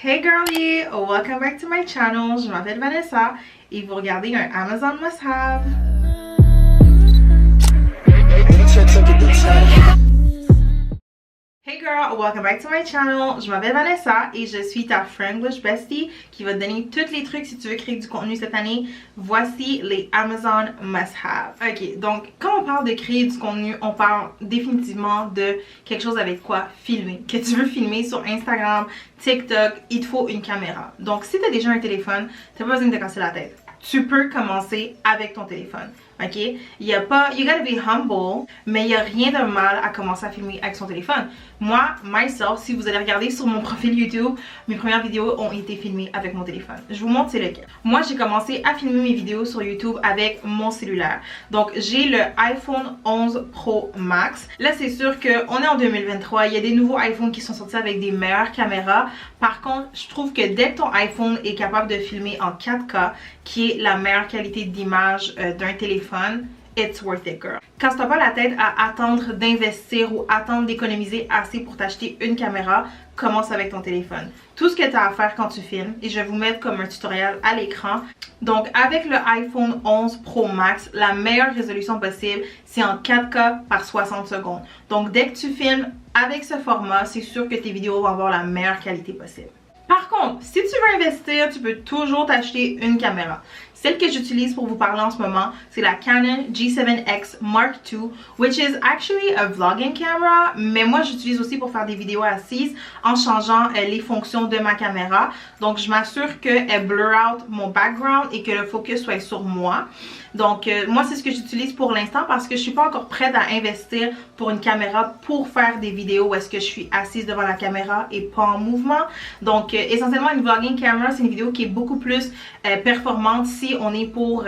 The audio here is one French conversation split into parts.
Hey girlie, welcome back to my channel. Je m'appelle Vanessa et vous regardez un Amazon Must Have. Hey girl, welcome back to my channel. Je m'appelle Vanessa et je suis ta Franglish bestie qui va te donner tous les trucs si tu veux créer du contenu cette année. Voici les Amazon Must Have. Ok, donc quand on parle de créer du contenu, on parle définitivement de quelque chose avec quoi filmer. Que tu veux filmer sur Instagram, TikTok, il te faut une caméra. Donc si tu as déjà un téléphone, tu n'as pas besoin de te casser la tête. Tu peux commencer avec ton téléphone. Ok? Il y a pas, you gotta be humble, mais il n'y a rien de mal à commencer à filmer avec son téléphone. Moi, myself, si vous allez regarder sur mon profil YouTube, mes premières vidéos ont été filmées avec mon téléphone. Je vous montre c'est lequel. Moi, j'ai commencé à filmer mes vidéos sur YouTube avec mon cellulaire. Donc, j'ai le iPhone 11 Pro Max. Là, c'est sûr qu'on est en 2023. Il y a des nouveaux iPhones qui sont sortis avec des meilleures caméras. Par contre, je trouve que dès que ton iPhone est capable de filmer en 4K, qui est la meilleure qualité d'image d'un téléphone, it's worth it, girl. Quand tu n'as pas la tête à attendre d'investir ou attendre d'économiser assez pour t'acheter une caméra, commence avec ton téléphone. Tout ce que tu as à faire quand tu filmes, et je vais vous mettre comme un tutoriel à l'écran. Donc avec le iPhone 11 Pro Max, la meilleure résolution possible, c'est en 4K par 60 secondes. Donc dès que tu filmes avec ce format, c'est sûr que tes vidéos vont avoir la meilleure qualité possible. Par contre, si tu veux investir, tu peux toujours t'acheter une caméra. Celle que j'utilise pour vous parler en ce moment, c'est la Canon G7X Mark II, which is actually a vlogging camera, mais moi j'utilise aussi pour faire des vidéos assises en changeant les fonctions de ma caméra. Donc je m'assure qu'elle blur out mon background et que le focus soit sur moi. Donc moi c'est ce que j'utilise pour l'instant parce que je suis pas encore prête à investir pour une caméra pour faire des vidéos où est-ce que je suis assise devant la caméra et pas en mouvement. Donc essentiellement une vlogging camera, c'est une vidéo qui est beaucoup plus performante si on est pour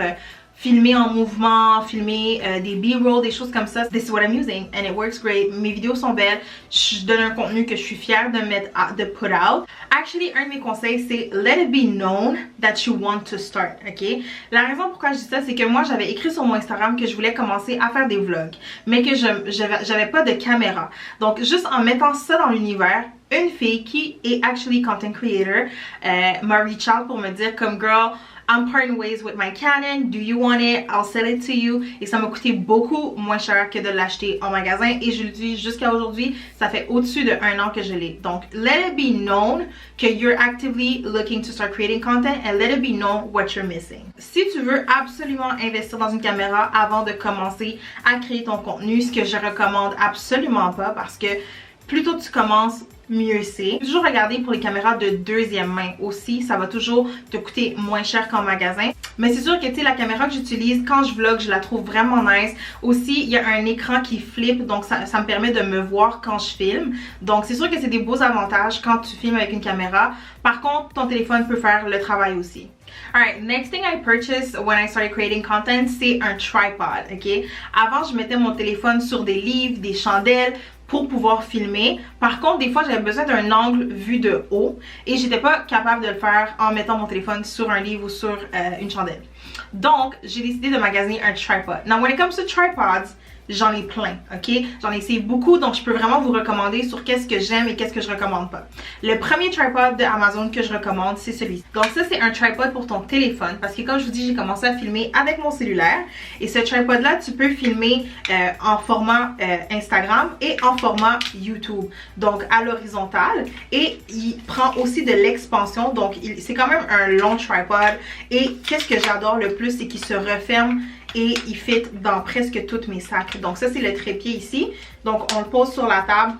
filmer en mouvement, filmer des B-roll, des choses comme ça. This is what I'm using and it works great. Mes vidéos sont belles. Je donne un contenu que je suis fière de mettre, de put out. Actually, un de mes conseils, c'est let it be known that you want to start, ok? La raison pourquoi je dis ça, c'est que moi, j'avais écrit sur mon Instagram que je voulais commencer à faire des vlogs, mais que j'avais pas de caméra. Donc, juste en mettant ça dans l'univers, une fille qui est actually content creator m'a reach out pour me dire comme girl, I'm parting ways with my Canon, do you want it? I'll sell it to you. Et ça m'a coûté beaucoup moins cher que de l'acheter en magasin et je l'utilise jusqu'à aujourd'hui. Ça fait au-dessus de 1 an que je l'ai. Donc, let it be known que you're actively looking to start creating content and let it be known what you're missing. Si tu veux absolument investir dans une caméra avant de commencer à créer ton contenu, ce que je recommande absolument pas parce que plus tôt tu commences, mieux c'est. Toujours regarder pour les caméras de deuxième main aussi, ça va toujours te coûter moins cher qu'en magasin. Mais c'est sûr que tu sais, la caméra que j'utilise quand je vlog, je la trouve vraiment nice. Aussi, il y a un écran qui flippe, donc ça me permet de me voir quand je filme. Donc c'est sûr que c'est des beaux avantages quand tu filmes avec une caméra. Par contre, ton téléphone peut faire le travail aussi. Alright, next thing I purchased when I started creating content, c'est un tripod, ok? Avant, je mettais mon téléphone sur des livres, des chandelles pour pouvoir filmer. Par contre, des fois, j'avais besoin d'un angle vu de haut et j'étais pas capable de le faire en mettant mon téléphone sur un livre ou sur une chandelle. Donc, j'ai décidé de magasiner un tripod. Now, when it comes to tripods, j'en ai plein, ok? J'en ai essayé beaucoup, donc je peux vraiment vous recommander sur qu'est-ce que j'aime et qu'est-ce que je recommande pas. Le premier tripod de Amazon que je recommande, c'est celui-ci. Donc ça, c'est un tripod pour ton téléphone, parce que comme je vous dis, j'ai commencé à filmer avec mon cellulaire. Et ce tripod-là, tu peux filmer en format Instagram et en format YouTube. Donc à l'horizontale. Et il prend aussi de l'expansion, donc c'est quand même un long tripod. Et qu'est-ce que j'adore le plus, c'est qu'il se referme et il fit dans presque tous mes sacs. Donc ça, c'est le trépied ici. Donc on le pose sur la table.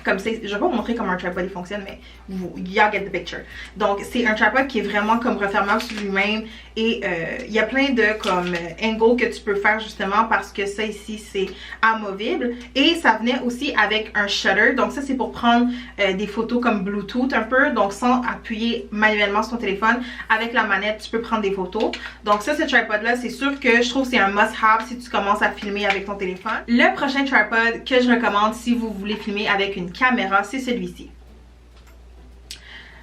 Comme c'est, je vais pas vous montrer comment un tripod il fonctionne, mais vous, y'all get the picture. Donc c'est un tripod qui est vraiment comme refermable sur lui-même et il y a plein de comme angles que tu peux faire justement parce que ça ici c'est amovible et ça venait aussi avec un shutter. Donc ça c'est pour prendre des photos comme Bluetooth un peu, donc sans appuyer manuellement sur ton téléphone. Avec la manette tu peux prendre des photos. Donc ça, ce tripod là, c'est sûr que je trouve que c'est un must have si tu commences à filmer avec ton téléphone. Le prochain tripod que je recommande si vous voulez filmer avec une caméra, c'est celui-ci.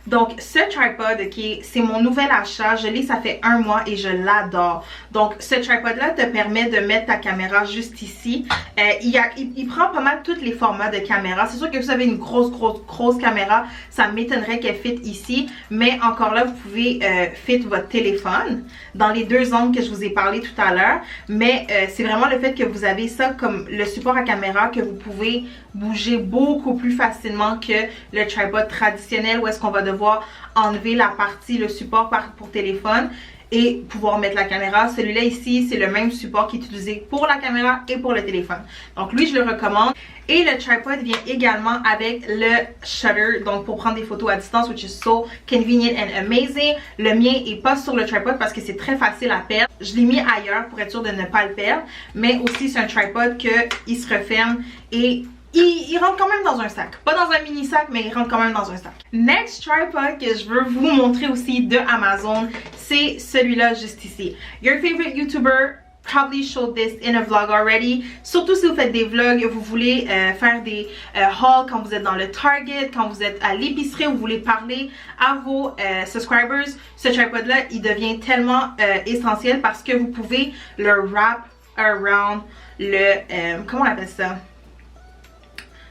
Donc ce tripod, ok, c'est mon nouvel achat, je l'ai ça fait 1 mois et je l'adore. Donc ce tripod là te permet de mettre ta caméra juste ici. Il prend pas mal tous les formats de caméra. C'est sûr que vous avez une grosse caméra, ça m'étonnerait qu'elle fit ici. Mais encore là, vous pouvez fit votre téléphone dans les 2 angles que je vous ai parlé tout à l'heure. Mais c'est vraiment le fait que vous avez ça comme le support à caméra que vous pouvez bouger beaucoup plus facilement que le tripod traditionnel où est-ce qu'on va devoir enlever la partie, le support pour téléphone et pouvoir mettre la caméra. Celui-là ici, c'est le même support qui est utilisé pour la caméra et pour le téléphone. Donc lui, je le recommande. Et le tripod vient également avec le shutter, donc pour prendre des photos à distance, which is so convenient and amazing. Le mien est pas sur le tripod parce que c'est très facile à perdre. Je l'ai mis ailleurs pour être sûr de ne pas le perdre. Mais aussi, c'est un tripod qu'il se referme et il rentre quand même dans un sac. Pas dans un mini sac, mais il rentre quand même dans un sac. Next tripod que je veux vous montrer aussi de Amazon, c'est celui-là juste ici. Your favorite YouTuber probably showed this in a vlog already. Surtout si vous faites des vlogs, vous voulez faire des hauls quand vous êtes dans le Target, quand vous êtes à l'épicerie, vous voulez parler à vos subscribers. Ce tripod-là, il devient tellement essentiel parce que vous pouvez le wrap around le... comment on appelle ça?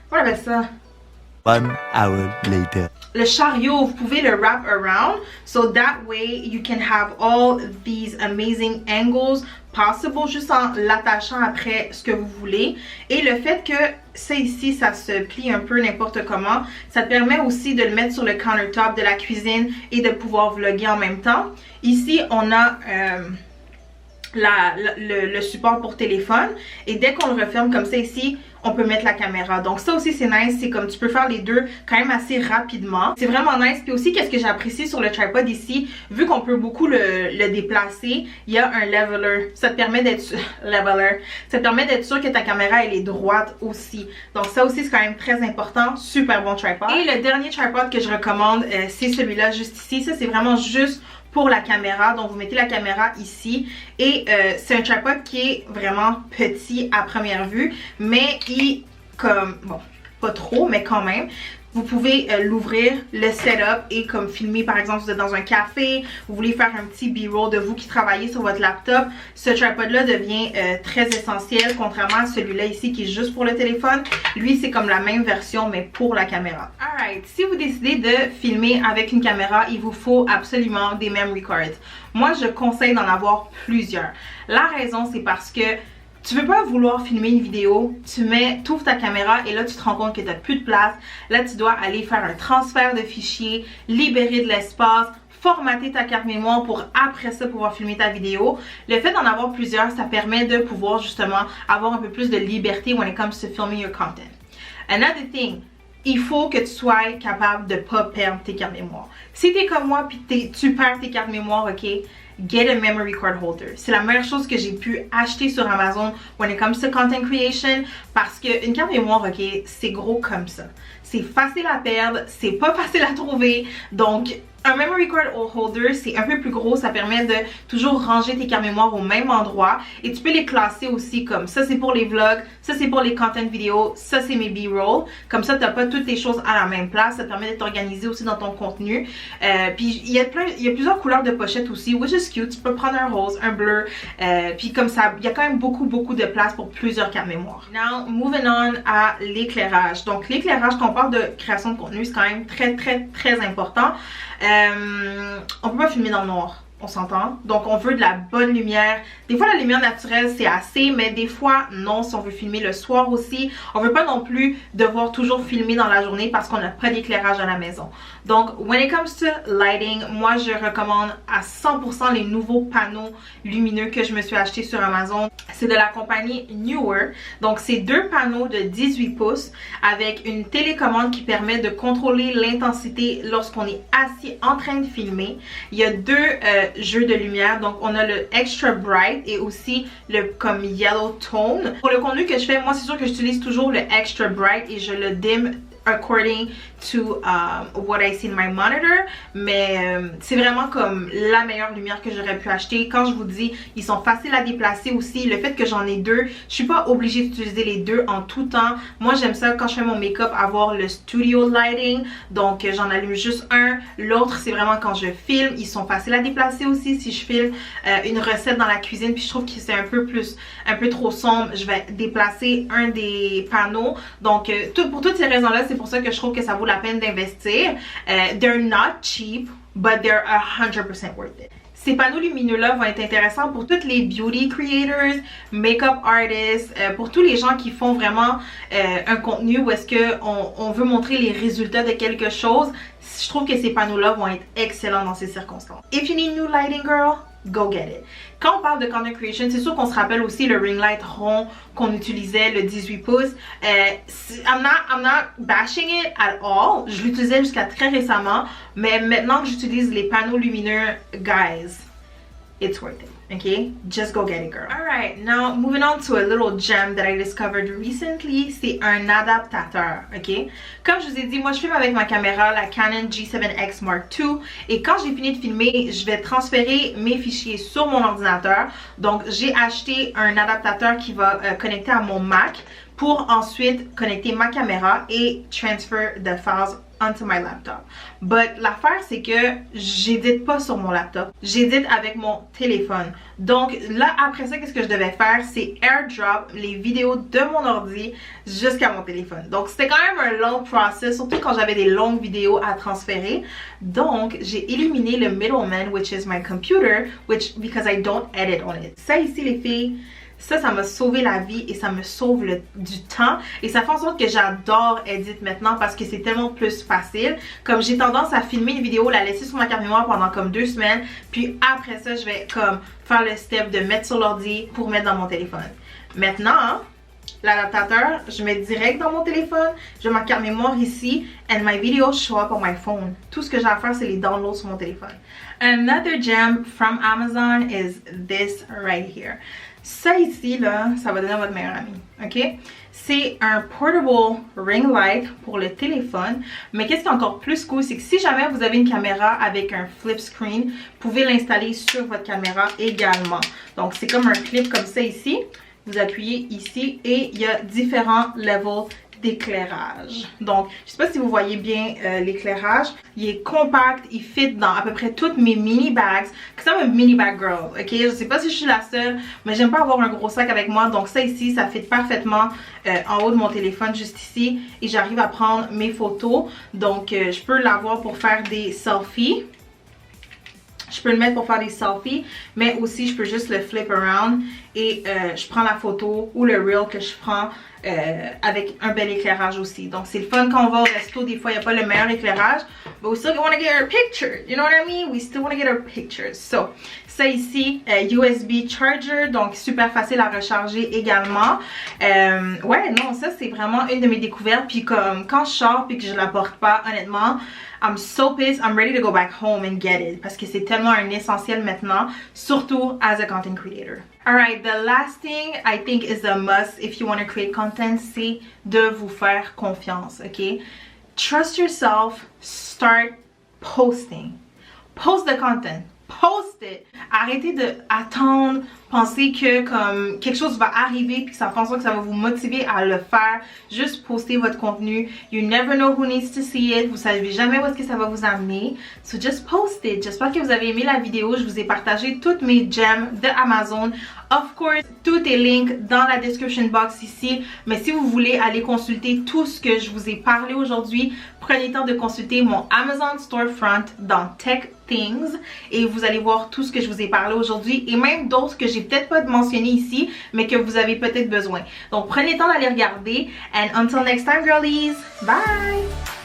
Comment on appelle ça? 1 hour later. Le chariot, vous pouvez le wrap around, so that way you can have all these amazing angles possible, juste en l'attachant après ce que vous voulez. Et le fait que ça ici, ça se plie un peu n'importe comment, ça te permet aussi de le mettre sur le countertop de la cuisine et de pouvoir vlogger en même temps. Ici, on a... le support pour téléphone et dès qu'on le referme comme ça ici, on peut mettre la caméra. Donc ça aussi c'est nice, c'est comme tu peux faire les deux quand même assez rapidement. C'est vraiment nice. Puis aussi qu'est-ce que j'apprécie sur le tripod ici, vu qu'on peut beaucoup le déplacer, il y a un leveler. Ça te permet d'être ça te permet d'être sûr que ta caméra elle est droite aussi. Donc ça aussi c'est quand même très important. Super bon tripod. Et le dernier tripod que je recommande, c'est celui-là juste ici. Ça c'est vraiment juste pour la caméra, donc vous mettez la caméra ici et c'est un tripod qui est vraiment petit à première vue, mais comme, bon, pas trop, mais quand même, vous pouvez l'ouvrir, le setup et comme filmer par exemple vous êtes dans un café, vous voulez faire un petit b-roll de vous qui travaillez sur votre laptop, ce tripod là devient très essentiel contrairement à celui-là ici qui est juste pour le téléphone. Lui c'est comme la même version mais pour la caméra. Alright, si vous décidez de filmer avec une caméra, il vous faut absolument des memory cards. Moi je conseille d'en avoir plusieurs. La raison c'est parce que tu veux pas vouloir filmer une vidéo, tu ouvres ta caméra et là tu te rends compte que tu n'as plus de place. Là tu dois aller faire un transfert de fichiers, libérer de l'espace, formater ta carte mémoire pour après ça pouvoir filmer ta vidéo. Le fait d'en avoir plusieurs, ça permet de pouvoir justement avoir un peu plus de liberté when it comes to filming your content. Another thing, il faut que tu sois capable de ne pas perdre tes cartes mémoire. Si tu es comme moi puis tu perds tes cartes mémoire, ok, get a memory card holder. C'est la meilleure chose que j'ai pu acheter sur Amazon when it comes to content creation parce qu'une carte mémoire, ok, c'est gros comme ça. C'est facile à perdre, c'est pas facile à trouver. Donc, un memory card holder, c'est un peu plus gros, ça permet de toujours ranger tes cartes mémoire au même endroit et tu peux les classer aussi comme ça c'est pour les vlogs, ça c'est pour les content vidéos, ça c'est mes b-roll. Comme ça, t'as pas toutes les choses à la même place, ça te permet d'être organisé aussi dans ton contenu. Puis il y a plusieurs couleurs de pochettes aussi, which is cute. Tu peux prendre un rose, un bleu, puis comme ça, il y a quand même beaucoup de place pour plusieurs cartes mémoire. Now, moving on à l'éclairage. Donc l'éclairage, quand on parle de création de contenu, c'est quand même très important. On peut pas filmer dans le noir, on s'entend. Donc on veut de la bonne lumière. Des fois la lumière naturelle c'est assez, mais des fois non, si on veut filmer le soir aussi. On veut pas non plus devoir toujours filmer dans la journée parce qu'on n'a pas d'éclairage à la maison. Donc when it comes to lighting, moi je recommande à 100% les nouveaux panneaux lumineux que je me suis acheté sur Amazon. C'est de la compagnie Neewer. Donc c'est 2 panneaux de 18 pouces avec une télécommande qui permet de contrôler l'intensité lorsqu'on est assis en train de filmer. Il y a 2 jeux de lumière. Donc on a le Extra Bright et aussi le comme Yellow Tone. Pour le contenu que je fais, moi c'est sûr que j'utilise toujours le Extra Bright et je le dim according to what I see in my monitor, mais c'est vraiment comme la meilleure lumière que j'aurais pu acheter. Quand je vous dis, ils sont faciles à déplacer aussi. Le fait que j'en ai deux, je suis pas obligée d'utiliser les deux en tout temps. Moi j'aime ça quand je fais mon make-up avoir le studio lighting, donc j'en allume juste un. L'autre c'est vraiment quand je filme. Ils sont faciles à déplacer aussi. Si je filme une recette dans la cuisine puis je trouve que c'est un peu trop sombre, je vais déplacer un des panneaux. Donc pour toutes ces raisons là, c'est pour ça que je trouve que ça vaut la peine d'investir. They're not cheap, but they're 100% worth it. Ces panneaux lumineux-là vont être intéressants pour toutes les beauty creators, make-up artists, pour tous les gens qui font vraiment un contenu où est-ce qu'on veut montrer les résultats de quelque chose. Je trouve que ces panneaux-là vont être excellents dans ces circonstances. If you need new lighting, girl, go get it. Quand on parle de content creation, c'est sûr qu'on se rappelle aussi le ring light rond qu'on utilisait, le 18 pouces. I'm not bashing it at all. Je l'utilisais jusqu'à très récemment, mais maintenant que j'utilise les panneaux lumineux, guys, it's worth it. Okay, just go get it, girl. Alright, now moving on to a little gem that I discovered recently. C'est un adaptateur, ok? Comme je vous ai dit, moi je filme avec ma caméra, la Canon G7X Mark II. Et quand j'ai fini de filmer, je vais transférer mes fichiers sur mon ordinateur. Donc j'ai acheté un adaptateur qui va connecter à mon Mac pour ensuite connecter ma caméra et transfer the files onto my laptop. But l'affaire c'est que j'édite pas sur mon laptop, j'édite avec mon téléphone. Donc là après ça, qu'est-ce que je devais faire, c'est airdrop les vidéos de mon ordi jusqu'à mon téléphone. Donc c'était quand même un long process, surtout quand j'avais des longues vidéos à transférer. Donc j'ai éliminé le middleman, which is my computer, because I don't edit on it. Ça ici les filles, ça m'a sauvé la vie et ça me sauve du temps. Et ça fait en sorte que j'adore Edit maintenant parce que c'est tellement plus facile. Comme j'ai tendance à filmer une vidéo, la laisser sur ma carte mémoire pendant comme 2 semaines. Puis après ça, je vais comme faire le step de mettre sur l'ordi pour mettre dans mon téléphone. Maintenant, hein, l'adaptateur, je mets direct dans mon téléphone. J'ai ma carte mémoire ici. And my videos show up on my phone. Tout ce que j'ai à faire, c'est les downloads sur mon téléphone. Another gem from Amazon is this right here. Ça ici, là, ça va donner votre meilleur ami, ok? C'est un portable ring light pour le téléphone. Mais qu'est-ce qui est encore plus cool, c'est que si jamais vous avez une caméra avec un flip screen, vous pouvez l'installer sur votre caméra également. Donc, c'est comme un clip comme ça ici. Vous appuyez ici et il y a différents levels d'éclairage. Donc, je sais pas si vous voyez bien l'éclairage. Il est compact, il fit dans à peu près toutes mes mini bags. C'est un mini bag girl, ok? Je sais pas si je suis la seule, mais j'aime pas avoir un gros sac avec moi. Donc ça ici, ça fit parfaitement en haut de mon téléphone, juste ici. Et j'arrive à prendre mes photos. Donc, je peux l'avoir pour faire des selfies. Je peux le mettre pour faire des selfies, mais aussi je peux juste le flip around et je prends la photo ou le reel que je prends avec un bel éclairage aussi. Donc c'est le fun quand on va au resto, des fois il n'y a pas le meilleur éclairage, but we still want to get our picture, you know what I mean? We still want to get our pictures. So, ça ici, USB charger, donc super facile à recharger également. Ouais, non, ça c'est vraiment une de mes découvertes. Puis comme quand je sors puis que je la porte pas, honnêtement, I'm so pissed, I'm ready to go back home and get it. Parce que c'est tellement un essentiel maintenant, surtout as a content creator. Alright, the last thing I think is a must if you want to create content, c'est de vous faire confiance, ok? Trust yourself, start posting. Post the content. Post it. Arrêtez d'attendre, penser que comme quelque chose va arriver puis que ça fait en sorte que ça va vous motiver à le faire. Juste postez votre contenu. You never know who needs to see it. Vous savez jamais où est-ce que ça va vous amener. So just post it. J'espère que vous avez aimé la vidéo. Je vous ai partagé toutes mes gems de Amazon. Of course, tout est link dans la description box ici. Mais si vous voulez aller consulter tout ce que je vous ai parlé aujourd'hui, prenez le temps de consulter mon Amazon Storefront dans Tech Things et vous allez voir tout ce que je vous ai parlé aujourd'hui et même d'autres que j'ai peut-être pas mentionné ici mais que vous avez peut-être besoin. Donc prenez le temps d'aller regarder and until next time girlies, bye!